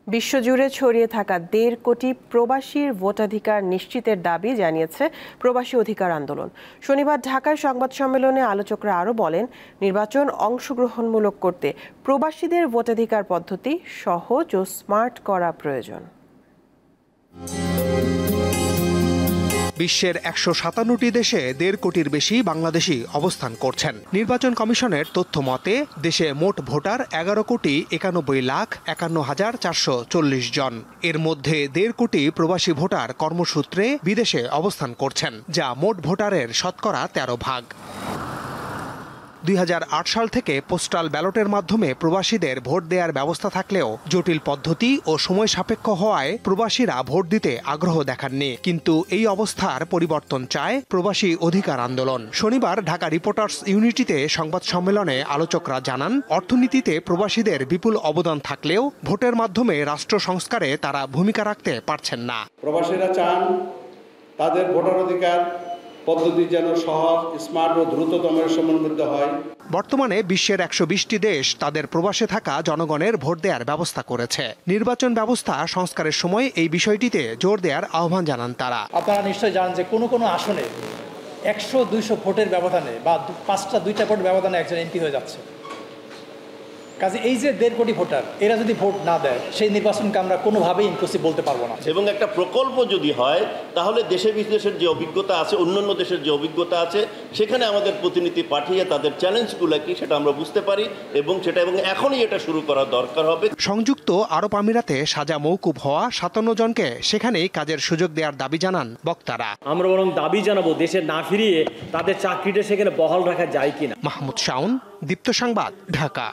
বিশ্বজুড়ে ছড়িয়ে থাকা ১.৫ কোটি প্রবাসীর ভোটাধিকার নিশ্চিতের দাবি জানিয়েছে প্রবাসী অধিকার আন্দোলন। শনিবার ঢাকায় সংবাদ সম্মেলনে আলোচকরা আরও বলেন, নির্বাচন অংশগ্রহণমূলক করতে প্রবাসীদের ভোটাধিকার পদ্ধতি সহজ ও স্মার্ট করা প্রয়োজন। বিশ্বের ১৫৭টি দেশে ১.৫ কোটির বেশি বাংলাদেশি অবস্থান করছেন। নির্বাচন কমিশনের তথ্য মতে দেশে মোট ভোটার ১১,৯১,৫১,৪৪০ জন। এর মধ্যে ১.৫ কোটি প্রবাসী ভোটার কর্মসূত্রে বিদেশে অবস্থান করছেন, যা মোট ভোটারের শতকরা ১৩ ভাগ। ২০০৮ সাল থেকে পোস্টাল ব্যালটের মাধ্যমে প্রবাসীদের ভোট দেওয়ার ব্যবস্থা থাকলেও জটিল পদ্ধতি ও সময় সাপেক্ষ হওয়ায় প্রবাসীরা ভোট দিতে আগ্রহ দেখাননি। কিন্তু এই অবস্থার পরিবর্তন চায় প্রবাসী অধিকার আন্দোলন। শনিবার ঢাকা রিপোর্টার্স ইউনিটিতে সংবাদ সম্মেলনে আলোচকরা জানান, অর্থনীতিতে প্রবাসীদের বিপুল অবদান থাকলেও ভোটের মাধ্যমে রাষ্ট্র সংস্কারে তারা ভূমিকা রাখতে পারছেন না। প্রবাসীরা চান তাদের ভোটার অধিকার পদ্ধতি যেন সহজ, স্মার্ট ও দ্রুততমের সমন্বিত হয়। বর্তমানে বিশ্বের ১২০টি দেশ তাদের প্রবাসে থাকা জনগণের ভোট দেওয়ার ব্যবস্থা করেছে। নির্বাচন ব্যবস্থা সংস্কারের সময় এই বিষয়টিতে জোর দেওয়ার আহ্বান জানান তারা। আপনারা নিশ্চয়ই জানেন যে কোনো আসনে ১০০-২০০ ভোটের ব্যবধানে বা ৫টা ২টা ভোট ব্যবধানে একজন এমপি হয়ে যাচ্ছে। কাজে এই যে ১.৫ কোটি ভোটার, এরা যদি ভোট না দেয়, সেই নির্বাচনকে আমরা কোনোভাবেই ইনক্লুসিভ বলতে পারবো না। এবং একটা প্রকল্প যদি হয়, তাহলে দেশে বিদেশের যে অভিজ্ঞতা আছে, অন্যান্য দেশের যে অভিজ্ঞতা আছে, সেখানে আমাদের প্রতিনিধি পাঠিয়ে তাদের চ্যালেঞ্জগুলো কি সেটা আমরা বুঝতে পারি এবং এখনই এটা শুরু করা দরকার হবে। সংযুক্ত আরব আমিরাতে সাজা মওকুফ হওয়া ৫৭ জনকে সেখানেই কাজের সুযোগ দেওয়ার দাবি জানান বক্তারা। আমরা বরং দাবি জানাবো দেশে না ফিরিয়ে তাদের চাকরিটা সেখানে বহাল রাখা যায় কিনা। মাহমুদ শাওন, দীপ্ত সংবাদ, ঢাকা।